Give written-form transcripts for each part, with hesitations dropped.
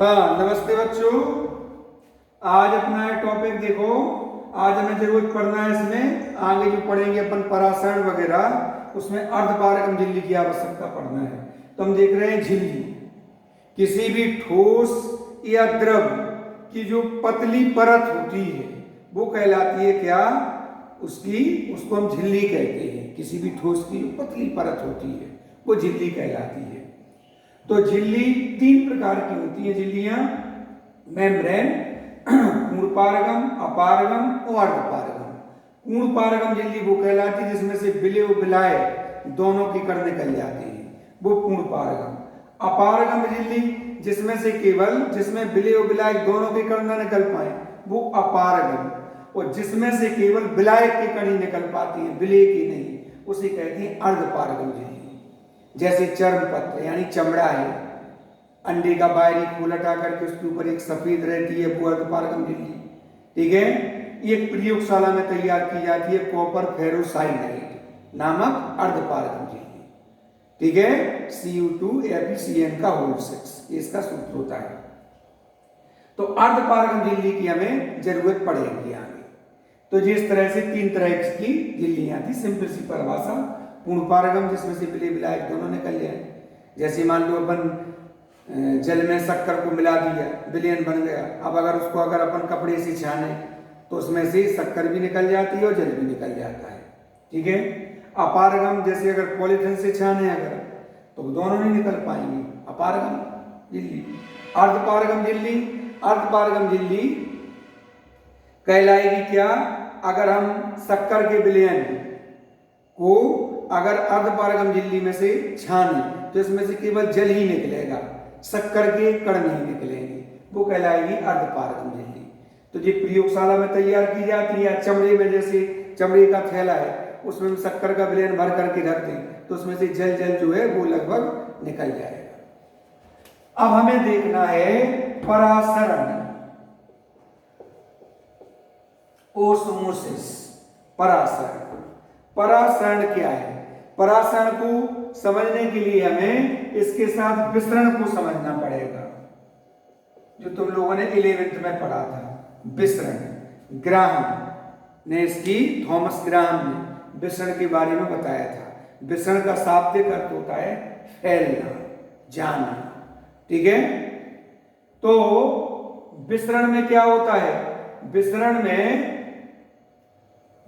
हाँ, नमस्ते बच्चों। आज अपना टॉपिक देखो। आज हमें जरूरत पड़ना है इसमें, आगे जो पढ़ेंगे अपन परासरण वगैरह, उसमें अर्धपारगम झिल्ली की आवश्यकता पड़ना है। तो हम देख रहे हैं झिल्ली, किसी भी ठोस या द्रव की जो पतली परत होती है वो कहलाती है क्या? उसको हम झिल्ली कहते हैं। किसी भी ठोस की जो पतली परत होती है वो झिल्ली कहलाती है। तो झिल्ली तीन प्रकार की होती है झिल्लियां: मेम्ब्रेन, पूर्णपारगम, अपारगम और अर्धपारगम। पूर्णपारगम झिल्ली वो कहलाती है जिसमें से बिले और बिलाए दोनों के कण निकल जाते हैं, वो पूर्णपारगम। अपारगम झिल्ली जिसमें बिले और बिलाए दोनों के कण न निकल पाए, वो अपारगम। और जिसमें से केवल बिलाए के कण ही निकल पाती है, बिले की नहीं, उसे कहते हैं अर्धपारगम झिल्ली। जैसे चर्म पत्र यानी चमड़ा है, अंडे का बाहरी खोल हटा करके उसके ऊपर एक सफेद रहती है, वो अर्धपारगम झिल्ली। ठीक है, ये प्रयोगशाला में तैयार की जाती है कॉपर फेरोसाइनाइड नामक अर्धपारगम झिल्ली। ठीक है, Cu2FeCN का होल 6 इसका सूत्र होता है। तो अर्धपारगम झिल्ली की हमें जरूरत पड़ेगी आगे। तो जिस तरह से तीन तरह की झिल्लियां थी, सिंपल सी परिभाषा: पूर्णपारगम जिसमें से बिले बिलाए दोनों निकल जाए। जैसे मान लो अपन जल में शक्कर को मिला दिया, विलयन बन गया। अब अगर अपन कपड़े से छाने तो उसमें से शक्कर भी निकल जाती है और जल भी निकल जाता है। ठीक है। अपारगम जैसे अगर पॉलीथिन से छाने तो दोनों नहीं निकल पाएंगे, अपारगम झिल्ली। अर्धपारगम झिल्ली कहलाएगी क्या? अगर हम शक्कर के विलयन को अगर अर्धपारगम झिल्ली में से छाने तो इसमें से केवल जल ही निकलेगा, शक्कर के कण नहीं निकलेंगे, वो कहलाएगी अर्धपारगम झिल्ली। तो ये प्रयोगशाला में तैयार की जाती है। चमड़े में, जैसे चमड़े का थैला है, उसमें शक्कर का विलयन भर करके रख दें तो उसमें से जल जो है वो लगभग निकल जाएगा। अब हमें देखना है परासरण, ओस्मोसिस। परासरण क्या है? परासरण को समझने के लिए हमें इसके साथ विसरण को समझना पड़ेगा, जो तुम लोगों ने 11th में पढ़ा था। विसरण ग्राहम ने थॉमस ग्राहम ने विसरण के बारे में बताया था। विसरण का शाब्दिक अर्थ होता है फैलना, जाना। ठीक है। तो विसरण में क्या होता है? विसरण में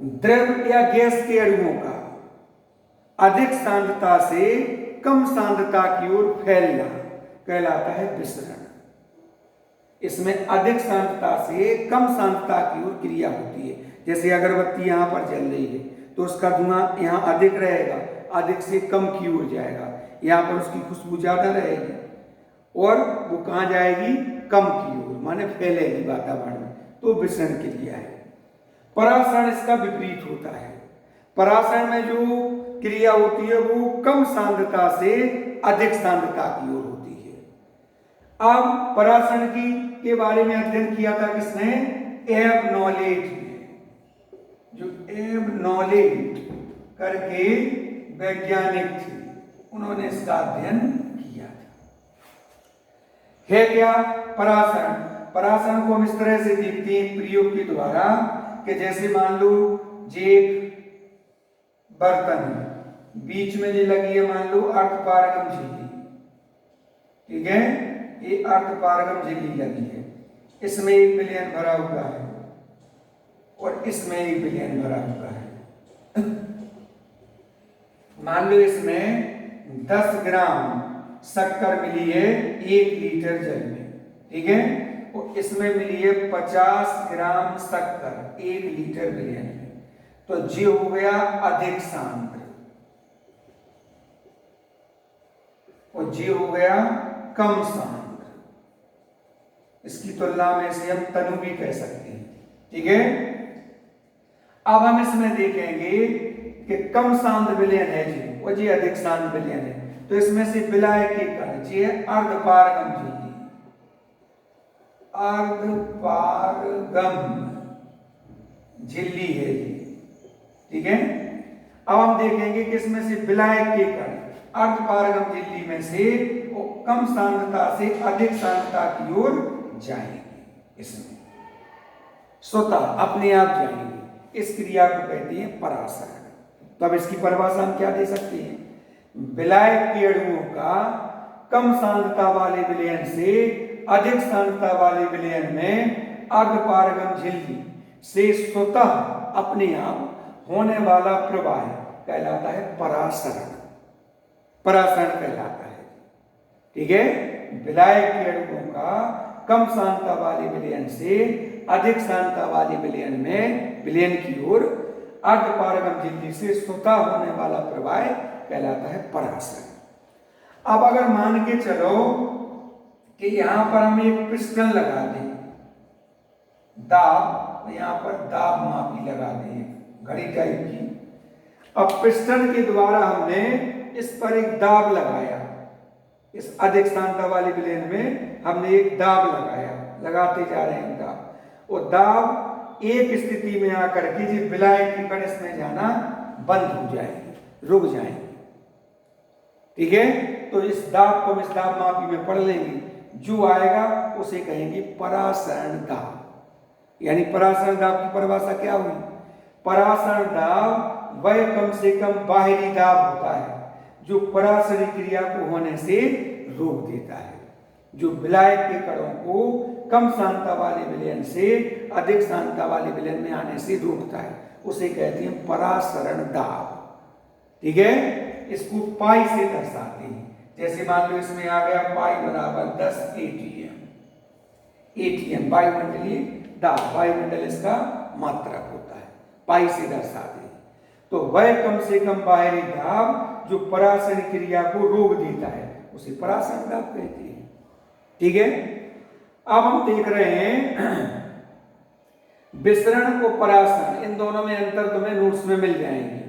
द्रव या गैस के अणुओं का अधिक सांद्रता से कम सांद्रता की ओर फैलना कहलाता है विसरण। इसमें अधिक सांद्रता से कम सांद्रता की ओर क्रिया होती है। जैसे अगरबत्ती यहां पर जल रही है तो उसका धुआं यहां अधिक रहेगा, अधिक से कम की ओर जाएगा। यहां पर उसकी खुशबू ज्यादा रहेगी और वो कहां जाएगी? कम की ओर, माने फैलेगी वातावरण में। तो विसरण क्रिया है। परासरण इसका विपरीत होता है। परासरण में जो क्रिया होती है वो कम सांद्रता से अधिक सांद्रता की ओर होती है। अब परासरण के बारे में अध्ययन किया था किसने? एब नॉलेज ने। जो एब नॉलेज करके वैज्ञानिक थे, उन्होंने इसका अध्ययन किया था। है क्या परासरण? परासरण को हम इस तरह से देखते हैं प्रयोग के द्वारा कि जैसे मान लो एक बर्तन है, बीच में जो लगी है मान लो अर्धपारगम झिल्ली। ठीक है, ये अर्धपारगम झिल्ली लगी है। इसमें एक विलयन भरा हुआ है और इसमें एक विलयन भरा हुआ है। मान लो इसमें 10 ग्राम शक्कर मिली है 1 लीटर जल में। ठीक है, और इसमें मिली है 50 ग्राम शक्कर 1 लीटर विलयन में। तो जी हो गया अधिक सांद्र और जी हो गया कम सांद्र। इसकी तुलना में इसे हम तनु भी कह सकते हैं। ठीक है। अब हम इसमें देखेंगे कि कम सांद्र विलयन है जी और जी अधिक सांद्र विलयन है। तो इसमें से विलायक के कण जी है अर्धपारगम झिल्ली, अर्धपारगम झिल्ली है ये। ठीक है। अब हम देखेंगे कि इसमें से विलायक के कण अर्धपारगम झिल्ली में से वो कम सांद्रता से अधिक सांद्रता की ओर जाएंगे, इसमें स्वतः अपने आप जाएंगे। इस क्रिया को कहते हैं परासरण। तो अब इसकी परिभाषा हम क्या दे सकते हैं? विलायक के अणुओं का कम सांद्रता वाले विलयन से अधिक सांद्रता वाले विलयन में अर्धपारगम झिल्ली से स्वतः अपने आप होने वाला प्रवाह कहलाता है परासरण। परासरण कहलाता है, ठीक है। विलायक के अणुओं का कम सांद्रता वाले विलयन से अधिक सांद्रता वाले विलयन में विलयन की ओर अर्धपारगम झिल्ली से स्वतः होने वाला प्रवाह कहलाता है परासरण। अब अगर मान के चलो कि यहां पर हम एक पिस्टन लगा दें, दाब, यहां पर दाब मापी लगा दें घड़ी टाइप की। अब पिस्टन के द्वारा हमने इस पर एक दाब लगाया, इस अधिक सांद्रता वाले विलयन में हमने एक दाब लगाया, लगाते जा रहे हैं दाब। वो दाब एक स्थिति में आकर के जी विलायक के कण इसमें जाना बंद हो जाएंगे, रुक जाएंगे, ठीक है। तो इस दाब को हम इस दाब मापी में पढ़ लेंगे, जो आएगा उसे कहेंगे परासरण दाब। यानी परासरण दाब की परिभाषा क्या हुई? परासरण दाब वह कम से कम बाहरी दाब होता है जो परासरण क्रिया को होने से रोक देता है, जो विलायक के कणों को कम सांद्रता वाले विलयन से अधिक सांद्रता वाले विलयन में आने से रोकता है, उसे कहते हैं परासरण दाब, ठीक है। इसको पाई से दर्शाते हैं। जैसे मान लो इसमें आ गया पाई बराबर 10 ATM, ATM वायुमंडलीय दाब, वायुमंडल इसका मात्रक होता है, पाई से दर्शाते हैं। तो वह कम से कम बाहरी दाब जो परासरण क्रिया को रोक देता है उसे परासरण दाब कहते हैं, ठीक है। अब हम देख रहे हैं विसरण और परासरण, इन दोनों में अंतर तुम्हें नोट्स में मिल जाएंगे।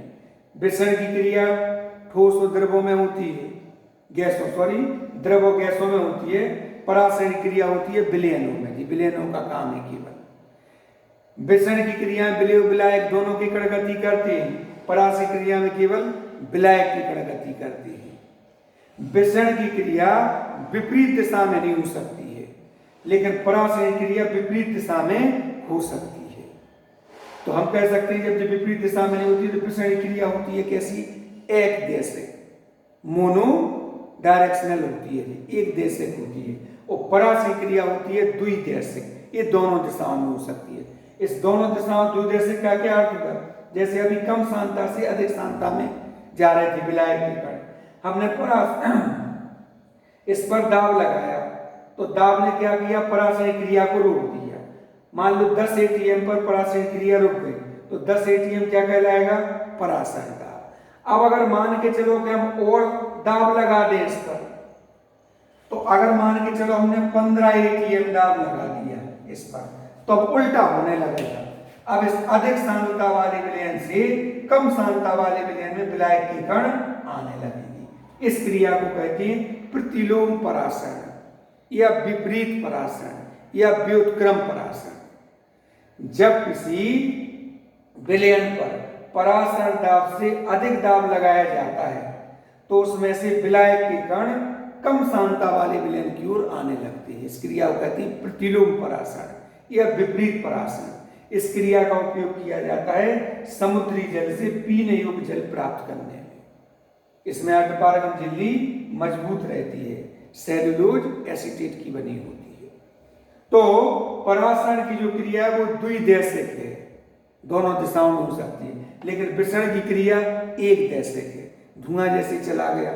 विसरण की क्रिया ठोस और द्रवों में होती है, गैसों सॉरी द्रव और गैसों में होती है। परासरण क्रिया होती है विलयनों में, जी विलयनों का काम है केवल। विसरण की क्रिया विलय विलायक दोनों की कण गति करते हैं, परासरण क्रिया में केवल विलायक की कण गति करती है। विसरण की क्रिया विपरीत दिशा में नहीं हो सकती है, लेकिन परासरण क्रिया विपरीत दिशा में हो सकती है। तो हम कह सकते हैं जब विपरीत दिशा में नहीं होती तो विसरण क्रिया होती है कैसी? एक देशिक, मोनो डायरेक्शनल होती है, एक देशिक होती है। और परासरण क्रिया होती है द्विदेशिक, ये दोनों दिशाओं में हो सकती है। इस दोनों दिशाओं द्विदेशिक का क्या अर्थ होगा? जैसे अभी कम सांद्रता से अधिक सांद्रता में जा रहे थे विलायक के कण, हमने इस पर दाब लगाया तो दाब ने क्या किया? परासरण क्रिया को रोक दिया। मान लो 10 ATM पर परासरण क्रिया रुक गई तो 10 ATM क्या कहलाएगा? परासरण दाब। अब अगर मान के चलो कि हम और दाब लगा दें इस पर, तो अगर मान के चलो हमने 15 ATM दाब लगा दिया इस पर, तो अब उल्टा होने लगेगा। अब इस अधिक सांद्रता वाले विलयन से कम सांद्रता वाले विलयन में विलायक के कण आने लगेंगे। इस क्रिया को कहते हैं प्रतिलोम परासरण या विपरीत परासरण या व्युत्क्रम परासरण। जब किसी विलयन पर परासरण दाब से अधिक दाब लगाया जाता है तो उसमें से विलायक के कण कम सांद्रता वाले विलयन की ओर आने लगते हैं। इस क्रिया को कहते हैं प्रतिलोम परासरण या विपरीत परासरण। इस क्रिया का उपयोग किया जाता है समुद्री जल से पीने योग्य जल प्राप्त करने में। इसमें अर्धपारगम झिल्ली मजबूत रहती है, सेलुलोज एसीटेट की बनी होती है। तो परासरण की जो क्रिया है वो द्विदेशिक है, दोनों दिशाओं में हो सकती है, लेकिन विसरण की क्रिया एक देशिक है। धुआं जैसे चला गया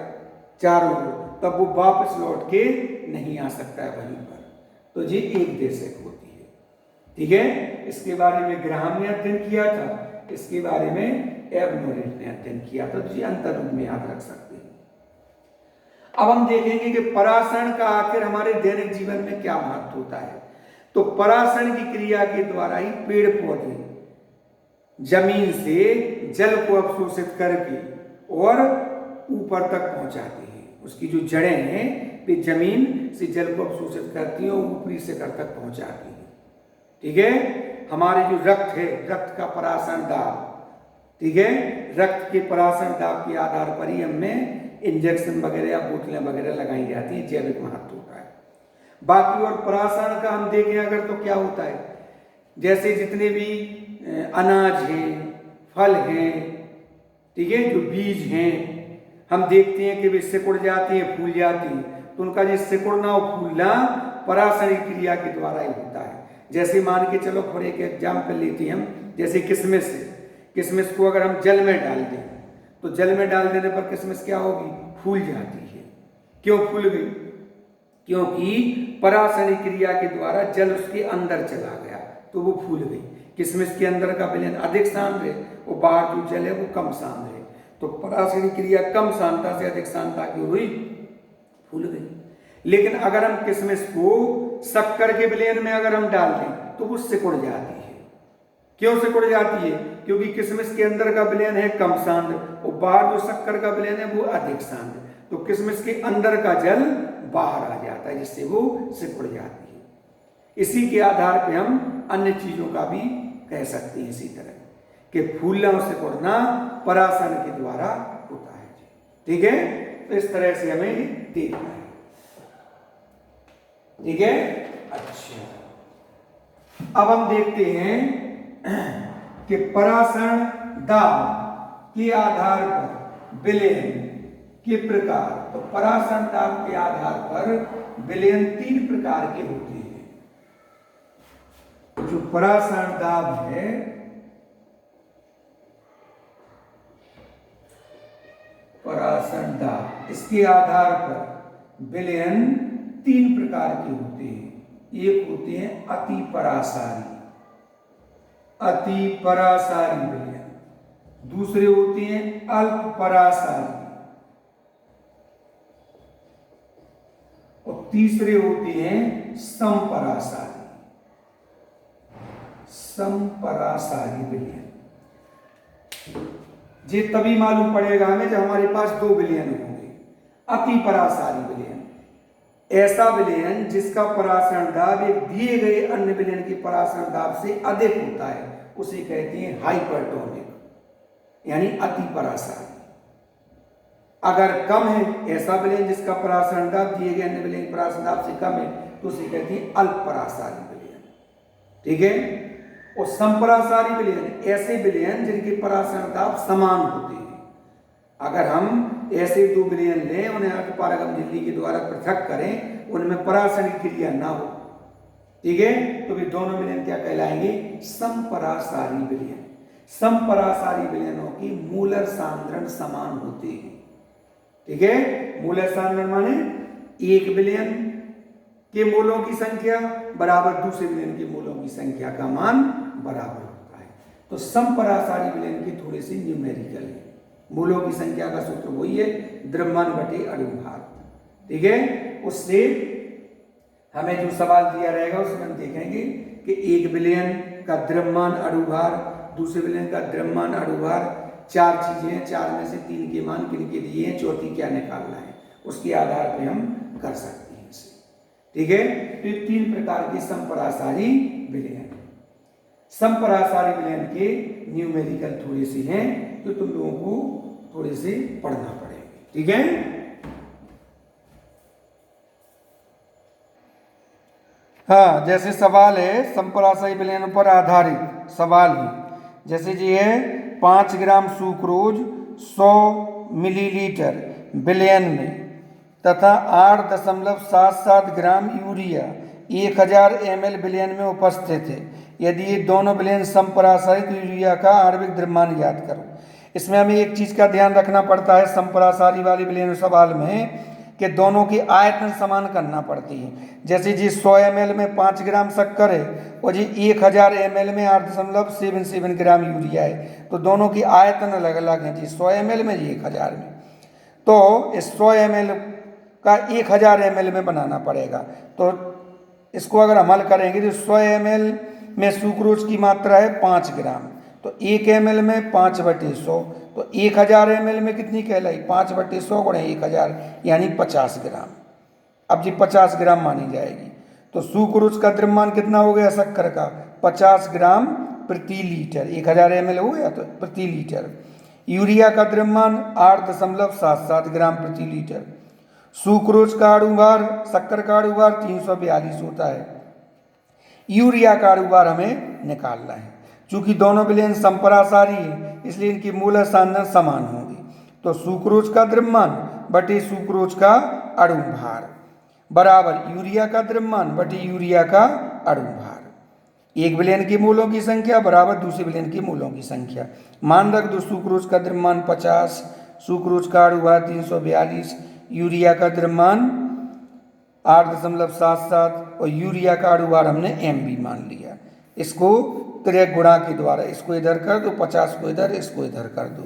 चारों ओर, तब वो वापस लौट के नहीं आ सकता है वहीं पर, तो ये एक देशिक होती है, ठीक है। इसके बारे में ग्राहम ने अध्ययन किया था, इसके बारे में एवनोरेट ने अध्ययन किया था, तो ये अंतर रूप में याद रख सकते हैं। अब हम देखेंगे कि परासरण का आखिर हमारे दैनिक जीवन में क्या महत्व होता है। तो परासरण की क्रिया के द्वारा ही पेड़ पौधे जमीन से जल को अवशोषित करके और ऊपर तक पहुंचाते हैं। उसकी जो जड़ें हैं वे जमीन से जल को अवशोषित करती हैं और ऊपरी शिखर तक पहुंचाती हैं, ठीक है। हमारे जो रक्त है, रक्त का परासरण दाब, ठीक है, रक्त के परासरण दाब के आधार पर ही हमें इंजेक्शन वगैरह या बोतलें वगैरह लगाई जाती हैं, जैविक महत्व होता है। बाकी और परासरण का हम देखें अगर तो क्या होता है, जैसे जितने भी अनाज हैं, फल हैं, ठीक है, जो बीज हैं, हम देखते हैं कि वे सिकुड़ जाती हैं, फूल जाती हैं, तो उनका जो सिकुड़ना और फूलना परासरण क्रिया के द्वारा ही होता है। जैसे मान के चलो, फॉर एक एग्जाम्पल लेते हैं हम, जैसे किशमिश है, किशमिश को अगर हम जल में डाल दें तो जल में डाल देने पर किशमिश क्या होगी, फूल जाती है। क्यों फूल गई? क्योंकि परासरण क्रिया के द्वारा जल उसके अंदर चला गया तो वो फूल गई। किशमिश के अंदर का विलयन अधिक सांद्र है और बाहर जो जल है वो कम सांद्र है, तो परासरण क्रिया कम सांद्रता से अधिक सांद्रता की हुई, फूल गई। लेकिन अगर हम किशमिश को शक्कर के विलयन में अगर हम डाल दें तो वो सिकुड़ जाती है। क्यों सिकुड़ जाती है? क्योंकि किशमिश के अंदर का विलयन है कम सांद्र और बाहर जो शक्कर का विलयन है वो अधिक सांद्र, तो किशमिश के अंदर का जल बाहर आ जाता है, जिससे वो सिकुड़ जाती है। इसी के आधार पे हम अन्य चीजों का भी कह सकते हैं इसी तरह कि फूलना और सिकुड़ना परासरण के द्वारा होता है। ठीक है, तो इस तरह से हमें देखना है। ठीक है, अच्छा, अब हम देखते हैं कि परासरण दाब के आधार पर विलयन के प्रकार। तो परासरण दाब के आधार पर विलयन 3 प्रकार के होते हैं। जो परासरण दाब है, परासरण दाब, इसके आधार पर विलयन 3 प्रकार के होते हैं। एक होते हैं अति परासारी, अति परासारी विलयन। दूसरे होते हैं अल्प परासारी और तीसरे होते हैं समपरासारी, समपरासारी विलयन। ये तभी मालूम पड़ेगा हमें जब हमारे पास 2 विलयन होंगे। अति परासारी विलयन, ऐसा विलयन जिसका परासरण दाब एक दिए गए अन्य विलयन के परासरण दाब से अधिक होता है, उसे कहते हैं हाइपरटोनिक, यानी अति परासारी। अगर कम है ऐसा विलयन जिसका परासरण दाब दिए गए अन्य विलयन के परासरण दाब से कम है, तो उसे कहते हैं अल्प परासारी विलयन। ठीक है, और समपरासारी विलयन ऐसे विलयन जिनके परासरण दाब समान होते हैं। अगर हम ऐसे 2 विलयन लें, उन्हें अर्धपारगम झिल्ली के द्वारा पृथक करें, उनमें परासरण क्रिया ना हो, ठीक है, तो वे दोनों विलयन क्या कहलाएंगे? समपरासारी विलयन। समपरासारी विलयनों की मूलर सांद्रण समान होते हैं। ठीक है, मूलर सांद्रण माने एक विलयन के मूलों की संख्या बराबर दूसरे विलयन के मूलों की संख्या का मान बराबर होता है। तो समपरासारी विलयन के थोड़े से न्यूमेरिकल है। मूलों की संख्या का सूत्र वही है, द्रव्यमान बटे अणुभार। ठीक है, उससे हमें जो सवाल दिया रहेगा उसमें हम देखेंगे कि एक विलयन का द्रव्यमान अणुभार, दूसरे विलयन का द्रव्यमान अणुभार, 4 चीजें हैं, 4 में से 3 के मान किन के दिए हैं, चौथी क्या निकालना है, उसके आधार पर हम कर सकते हैं इसे। ठीक है, तो 3 प्रकार के समपरासारी विलयन। समपरासारी विलयन के न्यूमेरिकल थोड़े से हैं तो तुम लोगों को थोड़े से पढ़ना पड़ेगा। ठीक है, हाँ, जैसे सवाल है समपरासारी विलयन पर आधारित सवाल है, जैसे जी है 5 ग्राम सुक्रोज 100 मिलीलीटर विलयन में तथा 8.77 ग्राम यूरिया 1000 ml विलयन में उपस्थित है। यदि ये दोनों विलयन समपरासारी तो यूरिया का आणविक द्रव्यमान ज्ञात करो। इसमें हमें एक चीज का ध्यान रखना पड़ता है समपरासारी वाले विलयन सवाल में कि दोनों की आयतन समान करना पड़ती है। जैसे जी 100 ml में 5 ग्राम शक्कर है और जी 1000 ml में 8.77 ग्राम यूरिया है, तो दोनों की आयतन अलग अलग है जी, 100 ml में जी 1000 में। तो इस 100 ml का 1000 ml में बनाना पड़ेगा। तो इसको अगर हम हल करेंगे तो 100 ml में सुक्रोज की मात्रा है 5 ग्राम, तो 1 ml में 5/100, तो 1000 ml में कितनी कहलाई? 5/100 गुणे 1000 यानी 50 ग्राम। अब जी 50 ग्राम मानी जाएगी। तो सुक्रोज का द्रव्यमान कितना हो गया शक्कर का? 50 ग्राम प्रति लीटर। 1000 ml हो गया तो प्रति लीटर, यूरिया का द्रव्यमान 8.77 ग्राम प्रति लीटर। सुक्रोज का अणु भार, शक्कर का अणु भार 342 होता है। यूरिया का अणु भार हमें निकालना है। चूंकि दोनों विलयन संपरासारी है इसलिए इनकी मूलक सांद्रता समान होगी। तो सुक्रोज का द्रव्यमान बटे सुक्रोज का अणु भार बराबर यूरिया का द्रव्यमान बटे यूरिया का अणु भार। एक विलयन के मूलों की संख्या बराबर दूसरे विलयन के मूलों की संख्या। मान रख दो सुक्रोज का द्रव्यमान 50, सुक्रोज का अणु भार 342, यूरिया का द्रव्यमान 8.77 और यूरिया का अणु भार हमने MB मान लिया। इसको त्रिक गुणा के द्वारा इसको इधर कर दो, 50 को इधर, इसको इधर कर दो,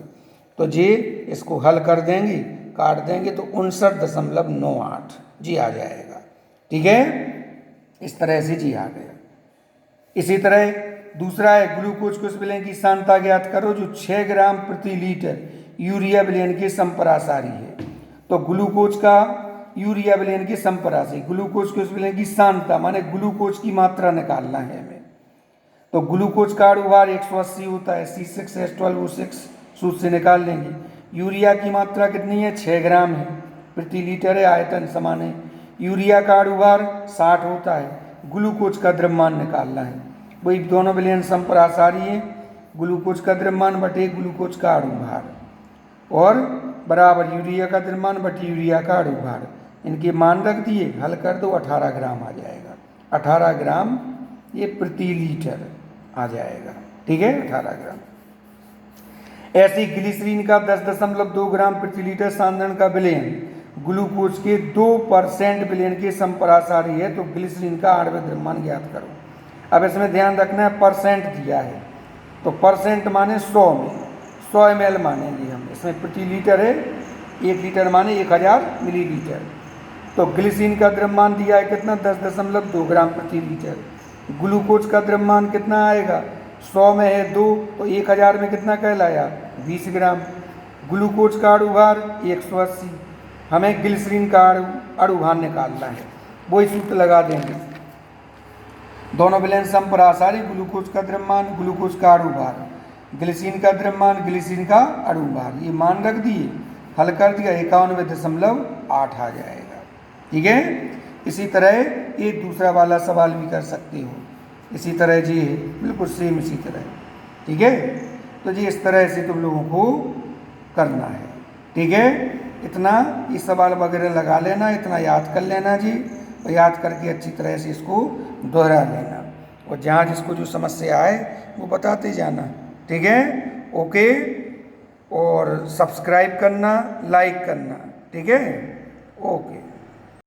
तो जी इसको हल कर देंगे, काट देंगे तो 59.98 जी आ जाएगा। ठीक है, इस तरह से जी आ गया। इसी तरह दूसरा है ग्लूकोज के उस विलयन की सांद्रता ज्ञात करो जो 6 ग्राम प्रति लीटर यूरिया विलयन के संपरासारी है। तो ग्लूकोज का यूरिया विलयन के संपरासी, ग्लूकोज के उस विलयन की सांद्रता माने ग्लूकोज की मात्रा निकालना है हमें। तो ग्लूकोज का अणु भार 180 होता है, C6H12O6 सूत्र से निकाल लेंगे। यूरिया की मात्रा कितनी है, 6 ग्राम है, प्रति लीटर है, आयतन समान है। यूरिया का अणु भार 60 होता है। ग्लूकोज का द्रव्यमान निकालना है, वही दोनों विलयन संपरासारी है। ग्लूकोज का द्रव्यमान बटे ग्लूकोज का अणु भार और बराबर यूरिया का द्रव्यमान बटे यूरिया का अणु भार। इनके मान रख दिए, हल कर दो, 18 ग्राम आ जाएगा। 18 ग्राम ये प्रति लीटर आ जाएगा। ठीक है, 18 ग्राम। ऐसी ग्लिसरीन का 10.2 ग्राम प्रति लीटर सांद्रण का विलयन ग्लूकोज के 2% विलयन के संपरासारी है। तो ग्लिसरीन का आणविक द्रव्यमान ज्ञात करो। अब इसमें ध्यान रखना है परसेंट दिया है, तो परसेंट माने 100 में, 100 ml मानेंगे हम। इसमें प्रति लीटर है, 1 लीटर माने 1000 मिलीलीटर। तो ग्लिसरीन का द्रव्यमान दिया है कितना, 10.2 ग्राम प्रति लीटर। ग्लूकोज का द्रव्यमान कितना आएगा, 100 में है 2, तो 1000 में कितना कहलाया, 20 ग्राम। ग्लूकोज का अणु भार 180, हमें ग्लिसरीन का अणु भार निकालना है, वही सूत्र लगा देंगे। दोनों विलयन संपरासारी, ग्लूकोज का द्रव्यमान, ग्लूकोज का अणु भार, ग्लिसरीन का द्रव्यमान, ग्लिसरीन का अणु भार, ये मान रख दिए, हल कर दिया, 91.8 आ जाएगा। ठीक है, इसी तरह ये दूसरा वाला सवाल भी कर सकते हो, इसी तरह जी बिल्कुल सेम इसी तरह। ठीक है, तो जी इस तरह से तुम लोगों को करना है। ठीक है, इतना ये सवाल वगैरह लगा लेना, इतना याद कर लेना जी, और याद करके अच्छी तरह से इसको दोहरा लेना, और जहाँ जिसको जो समस्या आए वो बताते जाना। ठीक है, ओके, और सब्सक्राइब करना, लाइक करना। ठीक है, ओके।